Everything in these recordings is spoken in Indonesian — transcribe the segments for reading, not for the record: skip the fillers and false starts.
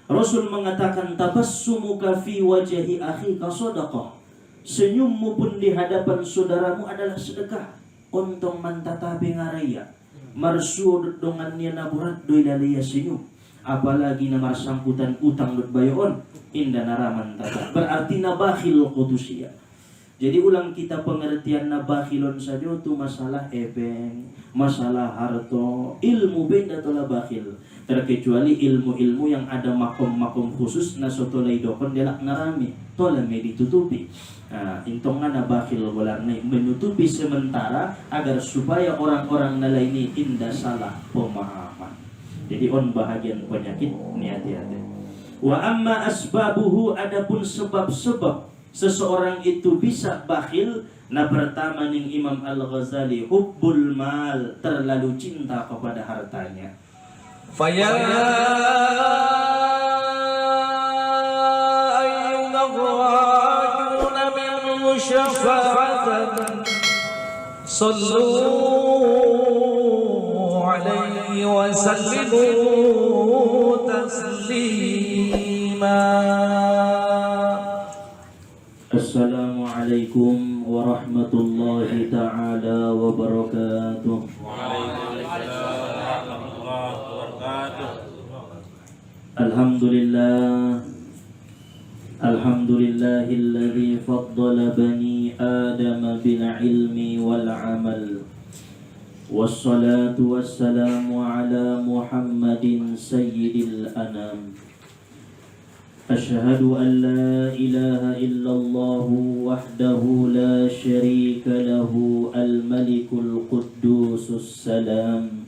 Rasul mengatakan tabassumuka fi wajhi akhika shadaqah. Senyummu pun di hadapan saudaramu adalah sedekah. Ontong mantatabe ngaraya. Marsu dongannya naburat doi lalaya senyum. Apalagi na marsangkutan utang dot bayoon inda naraman tata. Berarti nabakhil qudusia. Jadi ulang kita pengertian nabakhilon saja itu masalah ebeng, masalah harto, ilmu benda tola bakhil. Terkecuali ilmu-ilmu yang ada makom-makom khusus nasotolai dokon delak narami tola me ditutupi. Nah, intongan nabakhil bolarne menutupi sementara agar supaya orang-orang nalaini indah salah pemahaman. Jadi on bahagian penyakit ni hati-hati. Wa amma asbabuhu, adapun sebab-sebab seseorang itu bisa bakhil. Nah, pertama ning Imam Al-Ghazali, hubbul mal, terlalu cinta kepada hartanya. Faya ayyuhal bil syafa'atan sallu alaihi wa sallimu taslima. Assalamualaikum warahmatullahi ta'ala wabarakatuh. Alhamdulillah, alhamdulillahilladzi faddala bani Adam bil ilmi wal amal. Wassalatu wassalamu ala Muhammadin sayyidil anam. Asyhadu an la ilaha illallah wahdahu la syarika lahu al-malikul quddusus salam.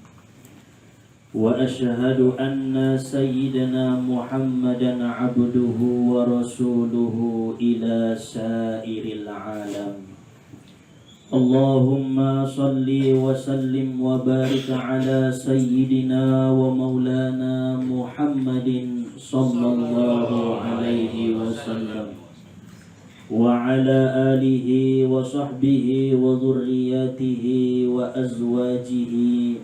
Wa asyhadu anna sayyidina Muhammadan abduhu wa rasuluhu ila sairil alam. Allahumma salli wa sallim wa barik ala sayyidina wa maulana Muhammadin sallallahu alaihi wasallam wa ala alihi wa sahbihi wa dhurriyyatihi wa azwajihi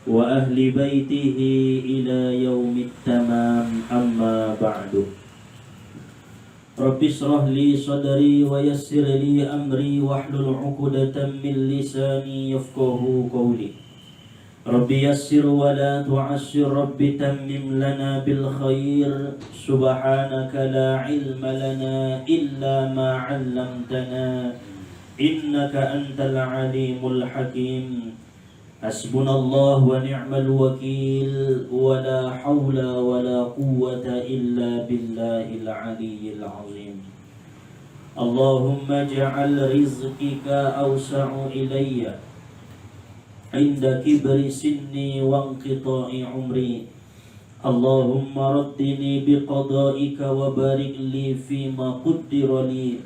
wa ahli baitihi ila yaumit tamam, amma ba'du. Rabbi shrah li sadri wa yassir li amri wahlul 'uqdatam min lisani yafqahu qawli. Rabbi yassir wa la tu'assir, Rabbi tammim lana bil khair. Subhanaka la ilma lana illa ma 'allamtana innaka antal alimul hakim. Hasbunallahu wa ni'mal wakil, wa la hawla wa la quwwata illa billahil aliyyil azim. Allahumma ja'al rizqika awsa'u ilayya inda kibri sinni wa inqita'i umri. Allahumma raddini biqada'ika wa barik li fima qaddara li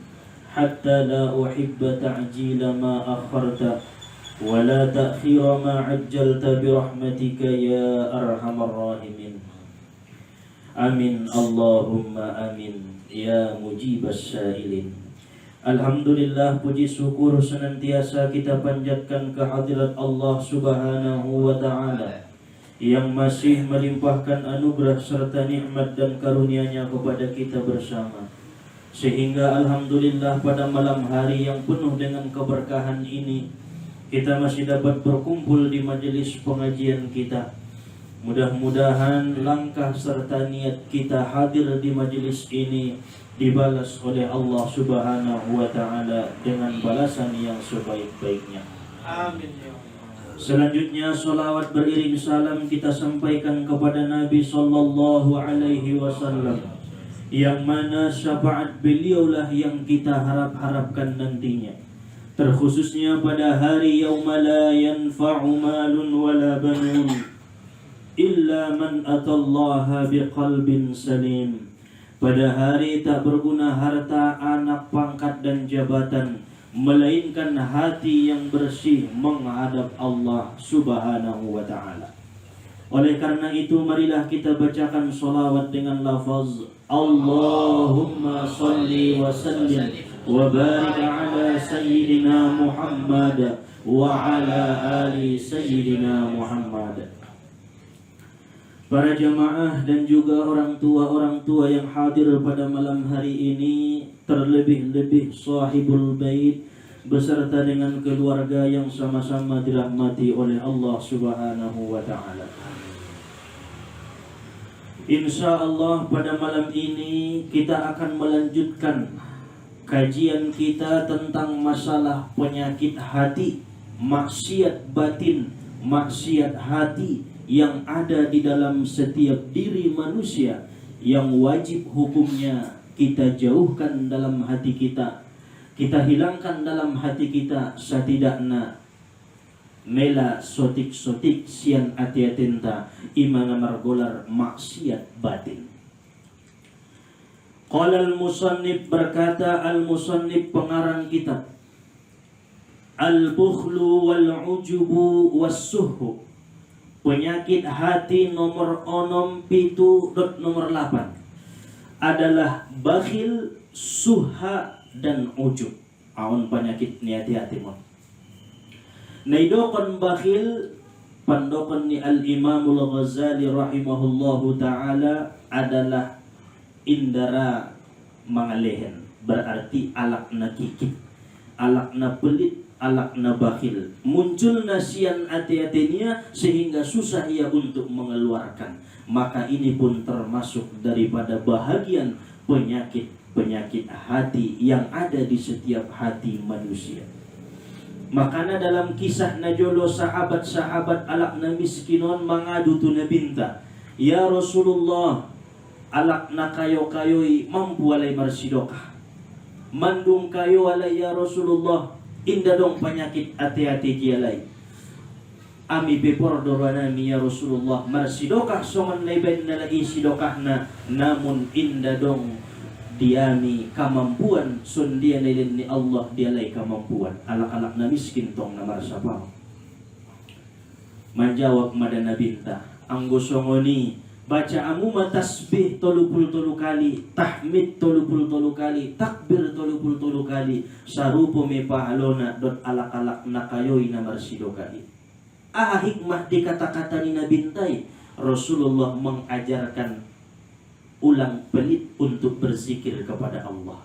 hatta la uhibba ta'jila ma akharta wa la ta'khira ma ajjalta bi rahmatika ya arhamar rahimin. Amin Allahumma amin ya mujibas sa'ilin. Alhamdulillah, puji syukur senantiasa kita panjatkan kehadirat Allah Subhanahu wa ta'ala yang masih melimpahkan anugerah serta nikmat dan karunia-Nya kepada kita bersama, sehingga alhamdulillah pada malam hari yang penuh dengan keberkahan ini kita masih dapat berkumpul di majelis pengajian kita. Mudah-mudahan langkah serta niat kita hadir di majelis ini dibalas oleh Allah Subhanahu wa ta'ala dengan balasan yang sebaik-baiknya. Amin ya Allah. Selanjutnya salawat beriring salam kita sampaikan kepada Nabi sallallahu alaihi wasallam, yang mana syafaat beliaulah yang kita harap-harapkan nantinya, terkhususnya pada hari yauma la yanfa'u malun wala banun illa man atallaha biqalbin salim. Pada hari tak berguna harta, anak, pangkat dan jabatan, melainkan hati yang bersih menghadap Allah Subhanahu wa ta'ala. Oleh karena itu marilah kita bacakan sholawat dengan lafaz Allahumma salli wa sallim wa barik ala sayyidina Muhammad wa ala ali sayyidina Muhammad. para jamaah dan juga orang tua yang hadir pada malam hari ini, terlebih-lebih sahibul bait beserta dengan keluarga yang sama-sama dirahmati oleh Allah Subhanahu wa taala. Insya Allah pada malam ini kita akan melanjutkan kajian kita tentang masalah penyakit hati, maksiat batin, maksiat hati yang ada di dalam setiap diri manusia, yang wajib hukumnya kita jauhkan dalam hati kita, kita hilangkan dalam hati kita, setidaknya mela sotik-sotik sian atiatenta imana margolar maksiat batin. Qala al-musannif, berkata al-musannif pengarang kitab, al-bukhlu wal-ujubu was-suhu, penyakit hati nomor 6 nomor 8 adalah bakhil, suha dan ujub. Aun penyakit ni hati-hati mon. Naidokon bakhil pandokon ni al-Imamul Ghazali rahimahullahu ta'ala adalah indara mangalehen, berarti alak na kikit, alak na pelit, alak na bakhil. Muncul nasian hati-hatinya sehingga susah ia untuk mengeluarkan. Maka ini pun termasuk daripada bahagian penyakit hati yang ada di setiap hati manusia. Makanya dalam kisah najolo sahabat-sahabat alak na miskinon mangadu tu nabinta, ya Rasulullah, alak na kayo-kayoy mampu alay marsidokah, mandung kayo alay ya Rasulullah, inda dong penyakit hati-hati kialay. Ami pepor doranami ya Rasulullah, marsidokah songan leben na lagi sidokah na, namun inda dong diami kamampuan sun dia nilin ni Allah dialay kamampuan. Alak-alak na miskin tong na marsapaw. Manjawab madana binta, ang gusongoni baca amuma tasbih 33 kali, tahmid 33 kali, takbir 33 kali, sarupo me pahalona dot alak-alak na kayoy na marsido kali. Hikmah di kata-kata ni nabintay, Rasulullah mengajarkan ulang pelit untuk berzikir kepada Allah,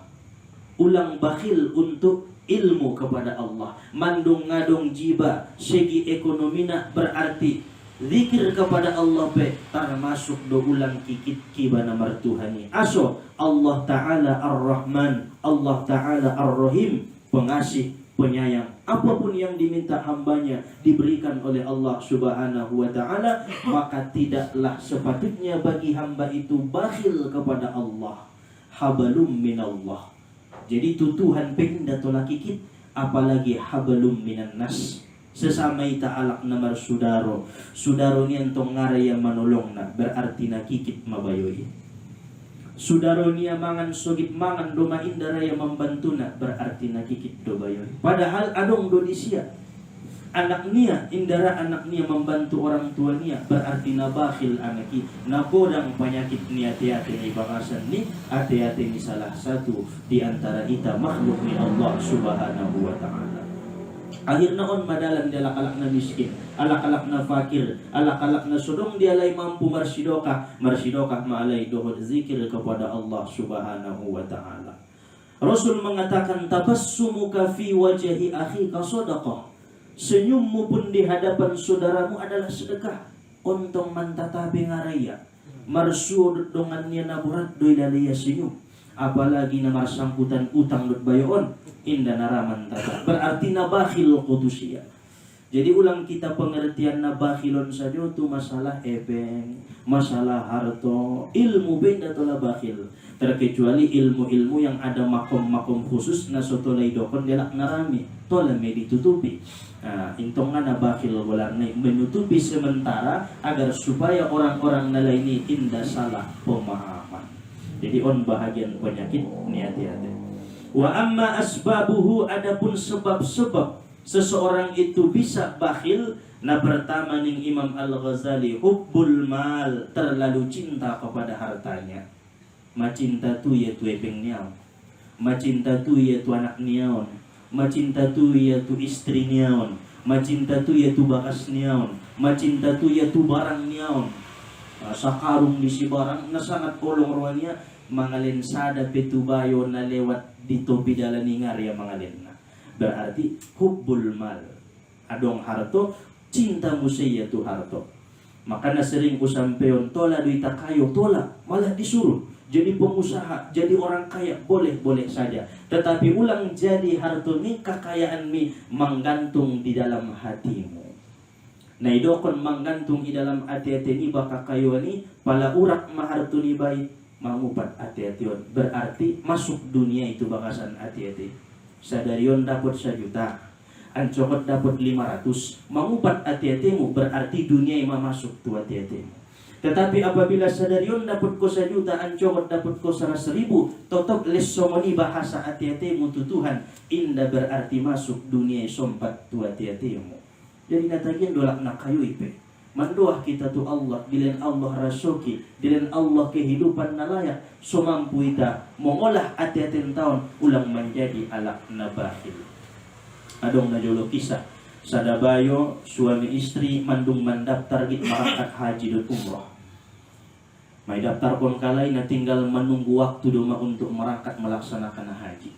ulang bakhil untuk ilmu kepada Allah, mandung ngadong jiba segi ekonomina, berarti zikir kepada Allah pe termasuk do ulang kikit kibana martuhani. Aso Allah Ta'ala Ar-Rahman, Allah Ta'ala Ar-Rahim, pengasih, penyayang. Apapun yang diminta hambanya diberikan oleh Allah Subhanahu wa Ta'ala, maka tidaklah sepatutnya bagi hamba itu bakhil kepada Allah. Habalum minallah. Jadi tutuhan pengen datola kikit, apalagi habalum minan nas. Sesama ita alak namar sudaro, sudaro ni antong ngaray yang manolong na, berarti nakikit mabayoy. Sudaro niya mangan sogit mangan doma indara yang membantu na, berarti nakikit do bayoy. Padahal adong do di siya, anak niya indara anak niya membantu orang tua niya, berarti nabakhil anaki, napodang penyakit niya hati-hati ni bakasan ni, hati-hati ni salah satu di antara ita makhluk ni Allah Subhanahu wa Ta'ala. Akhirnya on madalan dia alak-alak na miskin, alak-alak na fakir, alak-alak na sudong dia lay mampu marsidokah maalay dohod zikir kepada Allah Subhanahu wa Ta'ala. Rasul mengatakan, tabassumuka fi wajhi akhika sadaqah. Senyummu pun di hadapan saudaramu adalah sedekah. Ontong mantatabe ngaraya, marsuod dongannya naburat doi dalaya senyum. Apalagi na marsangkutan utang dot bayon, inda naraman tata, berarti nabakhil qudusia. Jadi ulang kita pengertian nabakhilon saja itu masalah ebeng, masalah harto, ilmu benda tola bakhil. Terkecuali ilmu-ilmu yang ada makom-makom khusus na sotolay dokon delak narami, tola me ditutupi. Nah, intongan nabakhil bolang menutupi sementara agar supaya orang-orang nalai ini inda salah pemahaman. Jadi on bahagian penyakit ni hati-hati. Wa amma asbabuhu, adapun sebab-sebab seseorang itu bisa bakhil. Nah, pertama ning Imam Al-Ghazali, hubbul mal, terlalu cinta kepada hartanya. Macinta tu yaitu ebeng niaw, macinta tu yaitu anak niaon, macinta tu yaitu istri niaon, macinta tu yaitu bakas niaon, macinta tu yaitu barang niaon. sakarung di si barang na sangat olong ruannya mangalin sada petubayo na lewat dito pidala ningar ya mangalin na. Berarti hubbul mal. Adong harto, cinta musaya tu harto. Maka na sering ko sampeyon, tola duita kayo, tola, malah disuruh. Jadi pengusaha, jadi orang kaya, boleh-boleh saja. Tetapi ulang jadi harto ni, kekayaan mi menggantung di dalam hatimu. Nah idokon menggantung di dalam hati-hati ni baka kayo ni, pala urak maharto ni bayi, mangupat hati-hati on. Berarti masuk dunia itu bakasan hati-hati. Sadarion dapat 1 juta, ancokot dapat 500, mangupat hati-hatimu berarti dunia yang masuk tu hati-hatimu. Tetapi apabila sadarion dapat ko 1 juta, ancokot dapat ko 100.000, totop lesomoni bahasa hati-hatimu tu Tuhan, indah berarti masuk dunia sompat tu hati-hatimu. Jadi natagian dolak nak kayu ipe. Mandoah kita tu Allah, dilen Allah rasuki, dilen Allah kehidupan na layak, so mampu kita mengolah hati-hati tahun ulang menjadi alak nabahil. Adong na jolo kisah sadabayo suami istri mandung mendaftar git marakat haji dan umrah. May daftar kon kalay na tinggal menunggu waktu doma untuk merakat melaksanakan haji.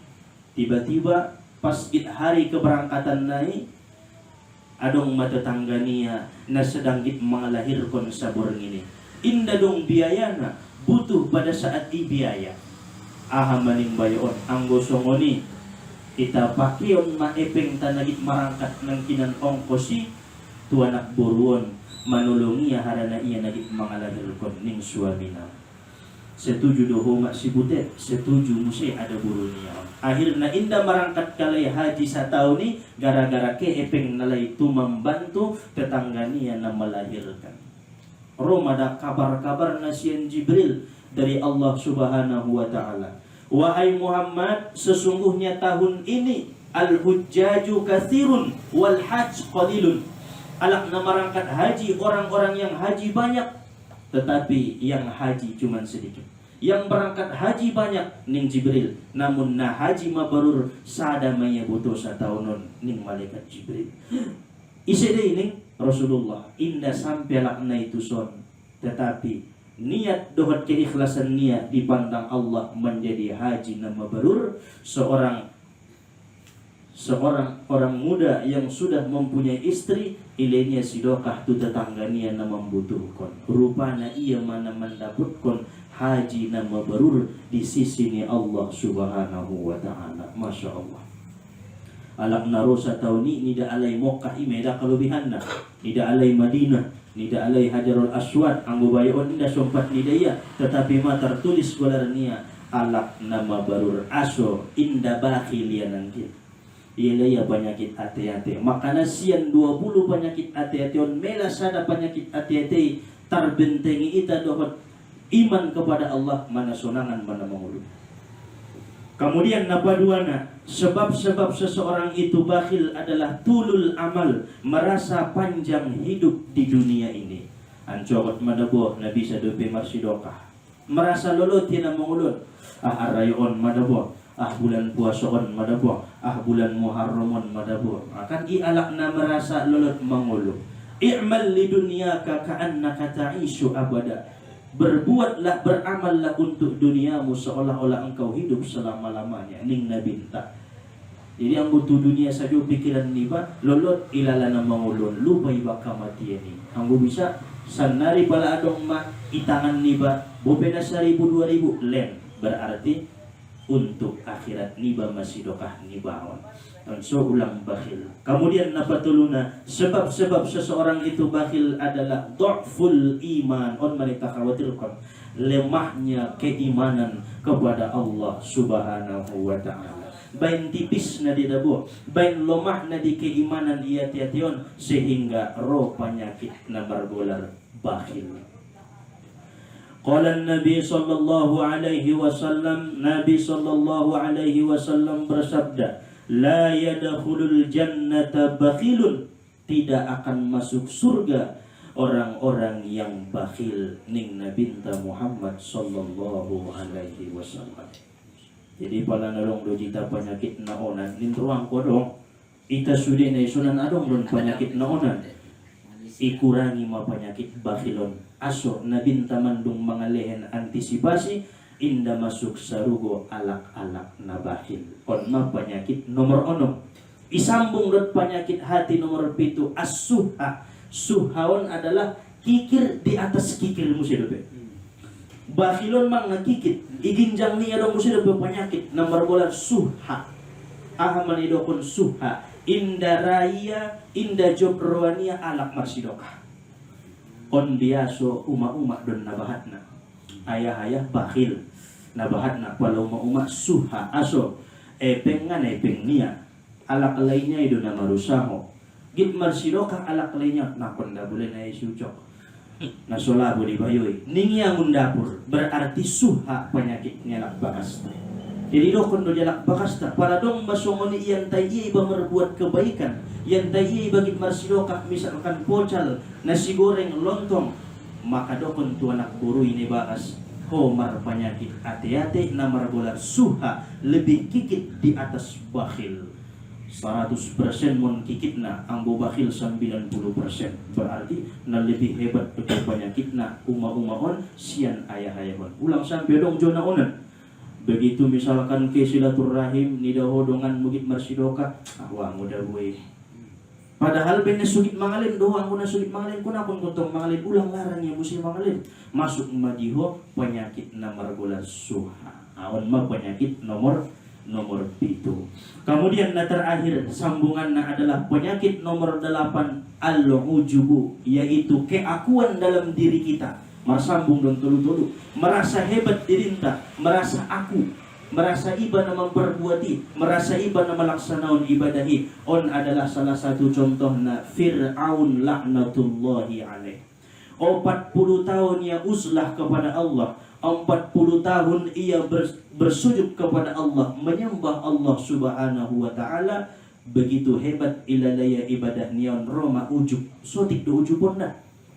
Tiba-tiba pas git hari keberangkatan naik, adong matetangga niya na sedang git mengalahirkan sabor ini. Indah dong biayana, butuh pada saat ibiaya. Aha maning bayon, anggo songoni, kita pakion maepeng tanagit marangkat ng kinan ongkosi, tuanak buruon, manulungi harana iya nagit mengalahirkan ning suami na. Setuju doho mak si butet, setuju musi ada buru niya. Akhirnya indah marangkat kalay haji sa tahun ni, gara-gara ke epeng nalay itu membantu tetangga niya na melahirkan. Roma ada kabar-kabar nasian Jibril dari Allah Subhanahu wa Ta'ala. Wahai Muhammad, sesungguhnya tahun ini al-hujjaju katsirun wal hajj qalilun. Alak na marangkat haji, orang-orang yang haji banyak, tetapi yang haji cuman sedikit. Yang berangkat haji banyak ning Jibril, namun na haji mabarur sada maya butuh satahunon ning malaikat Jibril. Isede ning Rasulullah indah sampai lakna itu son, tetapi niat dohot keikhlasan niat dipandang Allah menjadi haji na mabarur. Seorang orang muda yang sudah mempunyai istri, ilenya sidokah tu tetangganya na membutuhkan. Rupanya ia mana mendapatkan haji na mabarur di sisi ni Allah Subhanahu wa Ta'ala. Masya Allah. Alak narosa tahun ini nida alay Mokkah imeda kelebihanna, nida alay Madinah, nida alay Hajarul Aswad, anggo bayon nida sompat nida ya, tetapi ma tertulis golarnia alak nama barur aso inda bakhilian nanti. Ia penyakit hati-hati. Makanya sian 20 penyakit hati-hati on mela sada penyakit hati-hati terbentengi ita dohot iman kepada Allah mana sonangan mana mengulu. Kemudian nabaduana, sebab-sebab seseorang itu bakhil adalah tulul amal, merasa panjang hidup di dunia ini. Ancokot madaboh nabi sadope marsidokah, merasa lolot tina mengulun. Arayon madaboh, bulan puasoon madaboh, bulan muharramon madaboh. Akan ialakna merasa lolot mengulu. I'mal li dunyaka ka'annaka ta'ishu abada. Berbuatlah, beramallah untuk duniamu seolah-olah engkau hidup selama-lamanya. Ning nabinta. Jadi ang butuh dunia saja pikiran niba, lolot ilalana mangulun, lupa iba kamatian ni. Ang bisa sanari pala adong ma itangan niba, bopena 1,000 2,000 len. Berarti untuk akhirat niba masih dokah nibaon. So ulang bakhil. Kemudian napatuluna, sebab-sebab seseorang itu bakhil adalah dha'ful iman. On mereka khawatirkan lemahnya keimanan kepada Allah Subhanahu wa Ta'ala. Bain tipis na di dabo, bain lemah na di keimanan ia tiation, sehingga roh penyakit na bergolar bakhil. Qala Nabi sallallahu alaihi wasallam, Nabi sallallahu alaihi wasallam bersabda, la yadkhulul jannata bakhilun, tidak akan masuk surga orang-orang yang bakhil. Ning Nabi Muhammad sallallahu alaihi wasallam. Jadi pala nalong do jita penyakit naonan nin ruang kodong ita sudi na isunan adong don penyakit naonan. ikurangi ma penyakit bakhilon. Aso na binta mandung mga lehen antisipasi inda masuk sarugo alak-alak na bakhil. On ma penyakit nomor 6. Isambung dot penyakit hati nomor 7 as-suha. Suhaon adalah kikir di atas kikir musidobe. Bakhilon mang nakikit iginjang niya dong musidobe penyakit nomor bola suha. Ahaman idokon suha inda raya inda jobroania alak marsidoka on biaso uma-uma don nabahatna ayah-ayah bakhil nabahatna walau uma-uma suha aso epeng nia alak lainnya itu nama rusaho git marsidoka alak lainnya nakon da boleh na isucok nasolabo di bayoy ningia mundapur berarti suha penyakitnya lak bakas. Jadi dokon do jalak bakasta para dong basongoni yang tayi iba berbuat kebaikan yang tayi bagi marsidoka misalkan pocal nasi goreng lontong maka dokon tu anak buru ini bakas homar penyakit hati-hati namar bola suha lebih kikit di atas bakhil 100% mon kikitna ambo bakhil 90% berarti na lebih hebat betul penyakitna uma-umaon sian ayah-ayahon ulang sampai dong jona onan. Begitu misalkan ke silaturahim nidaho dongan mugit marsidoka ahwa muda buih. Padahal benes sugit mangalin doang kuna sugit mangalin kuna pun kontong mangalin ulang larang ya musim mangalin masuk madiho penyakit nomor bola suha. Awan ma penyakit nomor 7. Kemudian na terakhir sambungannya adalah penyakit nomor 8 al-ujubu yaitu keakuan dalam diri kita. Marsambung dan tulu-tulu merasa hebat dirinta, merasa aku, merasa iba na memperbuati, merasa iba na melaksanaon ibadahi. On adalah salah satu contoh na Fir'aun laknatullahi alaih. 40 tahun ia uzlah kepada Allah, 40 tahun ia bersujud kepada Allah, menyembah Allah subhanahu wa ta'ala. Begitu hebat ilalaya ibadah nion Roma ujub, sotik do ujubon dah.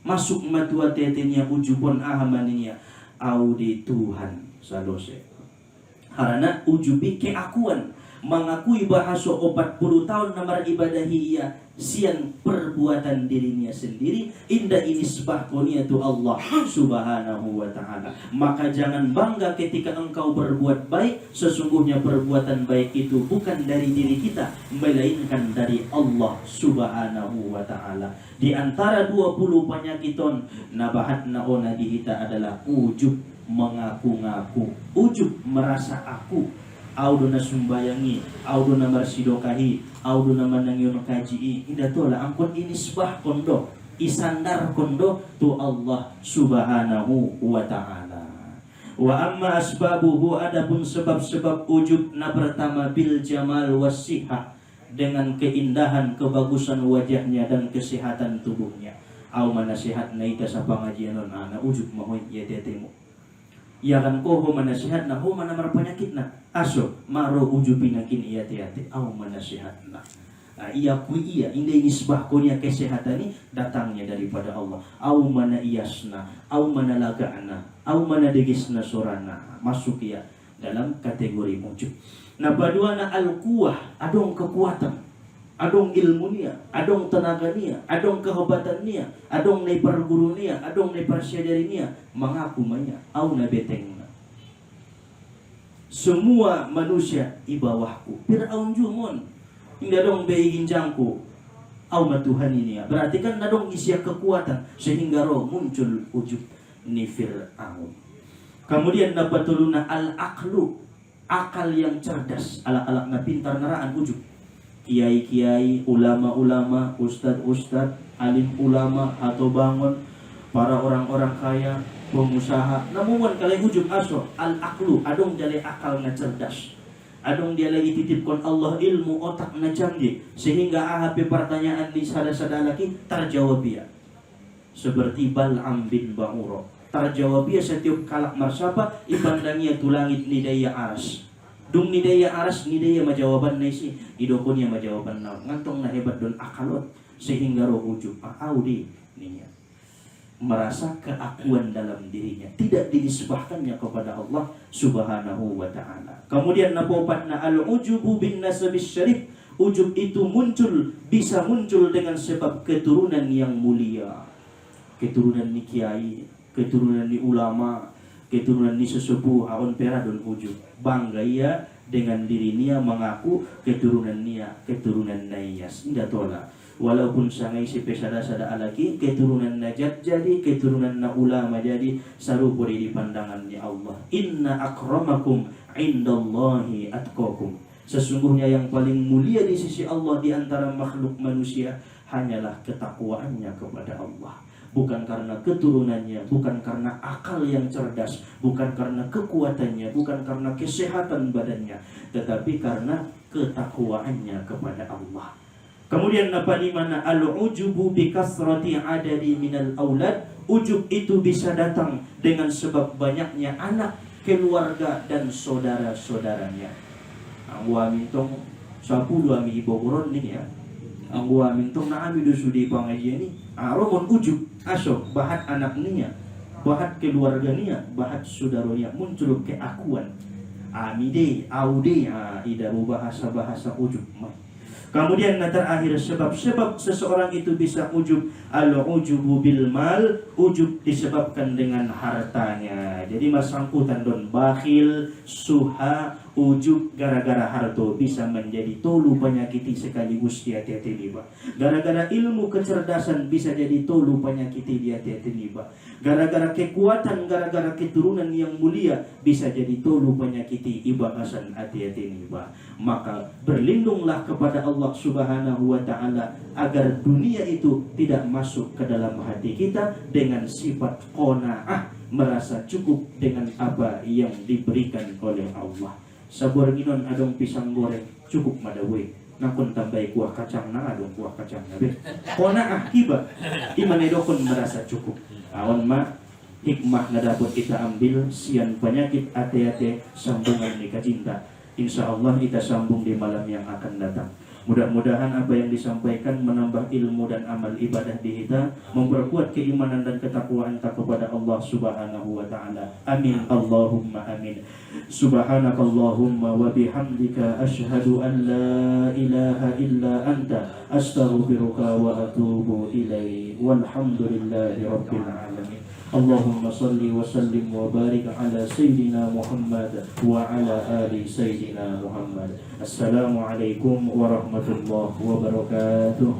Masuk matua tetenya ujubon ahamaninya audi Tuhan salose harana ujubi keakuan mengakui bahasa 40 tahun namar ibadahi ia sian perbuatan dirinya sendiri indah ini sebahkonia tu Allah subhanahu wa ta'ala. Maka jangan bangga ketika engkau berbuat baik, sesungguhnya perbuatan baik itu bukan dari diri kita melainkan dari Allah subhanahu wa ta'ala. Di antara 20 penyakiton nabahat naona dihita adalah ujub, mengaku-ngaku, ujub merasa aku, auduna sumbayangi, auduna marsidokahi, auduna manangyon kaji. Ida tu lah angkon ini sebah kondo, isandar kondo tu Allah subhanahu wa ta'ala. Wa amma asbabuhu, adapun sebab-sebab ujub na pertama bil jamal wasihah, dengan keindahan, kebagusan wajahnya dan kesehatan tubuhnya. Au manasihat naika sa pangajian ana ujub mahoy ya tetemu. Ya kan ko ho manasihat na ho manamar penyakit na aso maro ujubin nakin iya tiati au manasihat na. Iya ku iya indah nisbah ko niya kesehatan ni datangnya daripada Allah. Au mana iyasna, au mana lagana, au mana degisna sorana, masuk ya dalam kategori ujub. Nah badua na al-quwah, adong kekuatan, adong ilmu niya, adong tenaga niya, adong kehebatan niya, adong nai perguru niya, adong nai persyadari niya, mengaku manya, au na beteng na. Semua manusia di bawahku. Fir'aun jumon, hingga dong beigin jangku, au matuhan ini ya. Berarti kan nadong isi kekuatan sehingga roh muncul ujub ni Fir'aun. Kemudian dapat tuluna al-aqlu, akal yang cerdas, alak-alak na pintar naraan ujub. Kiai-kiai, ulama-ulama, ustad-ustad, alim ulama atau bangun, para orang-orang kaya, pengusaha. Namun kalian ujub aso al-aqlu, adong jale akal na cerdas. Adong dia lagi titipkan Allah ilmu otak na canggih sehingga ahap pertanyaan di sada-sada lagi terjawab dia. Seperti Bal'am bin Ba'uro. Terjawab dia setiap kalak marsapa ibandangia tu langit ni daya aras. Dung ni daya aras ni daya majawaban na isi idokon niya majawaban na ngantong na hebat don akalot sehingga roh ujub audi niya merasa keakuan dalam dirinya, tidak dinisbahkannya kepada Allah subhanahu wa ta'ala. Kemudian napopat na al-ujubu bin nasabis syarif, Ujub itu bisa muncul dengan sebab keturunan yang mulia. Keturunan ni kiai, keturunan ni ulama, keturunan ni sesepuh, awan peradon ujub. Bangga ia dengan diri nia mengaku keturunan nia, keturunan nayas. Indah tolak. Walaupun sangai si pesada-sada alaki, keturunan najat jadi, keturunan na ulama jadi, sarupuri di pandangannya Allah. Inna akramakum indallahi atqakum. Sesungguhnya yang paling mulia di sisi Allah di antara makhluk manusia hanyalah ketakwaannya kepada Allah. Bukan karena keturunannya, bukan karena akal yang cerdas, bukan karena kekuatannya, bukan karena kesehatan badannya, tetapi karena ketakwaannya kepada Allah. Kemudian apa di mana al-ujubu bi kasrati adadi minal aulad, ujub itu bisa datang dengan sebab banyaknya anak, keluarga dan saudara-saudaranya. Anggu amintong sapu dua mi Bogor nih ya. Anggu amintong na ami dusudi pangajian ni. Romon ujub asok bahat anak niya, bahat keluarga niya, bahat saudaranya muncul keakuan. Amide, aude, ida bahasa ujub. Kemudian terakhir sebab-sebab seseorang itu bisa ujub, al-ujubu bil mal, ujub disebabkan dengan hartanya. Jadi masangkutan don bakhil, suha, ujub gara-gara harto bisa menjadi tolu penyakiti sekaligus di hati-hati niba. Gara-gara ilmu kecerdasan bisa jadi tolu penyakiti di hati-hati niba. Gara-gara kekuatan, gara-gara keturunan yang mulia bisa jadi tolu penyakiti ibahasan hati-hati niba. Maka berlindunglah kepada Allah Subhanahu wa ta'ala agar dunia itu tidak masuk ke dalam hati kita dengan sifat qanaah, merasa cukup dengan apa yang diberikan oleh Allah. Sabar ginon adong pisang goreng cukup madawe, nakon tambah kuah kacang na adong kuah kacang nabe. Qanaah kiba iman edokon merasa cukup. Awan ma hikmah na dapat kita ambil sian penyakit ate-ate sambungan nikah cinta. Insya Allah kita sambung di malam yang akan datang. Mudah-mudahan apa yang disampaikan menambah ilmu dan amal ibadah di kita, memperkuat keimanan dan ketakwaan kita kepada Allah Subhanahu wa ta'ala. Amin Allahumma amin. Subhanakallahumma wa bihamdika asyhadu an la ilaha illa anta astaghfiruka wa atubu ilaik. Walhamdulillahi rabbil alamin. Allahumma salli wa sallim wa barik ala Sayyidina Muhammad wa ala ali Sayyidina Muhammad. Assalamualaikum warahmatullahi wabarakatuh.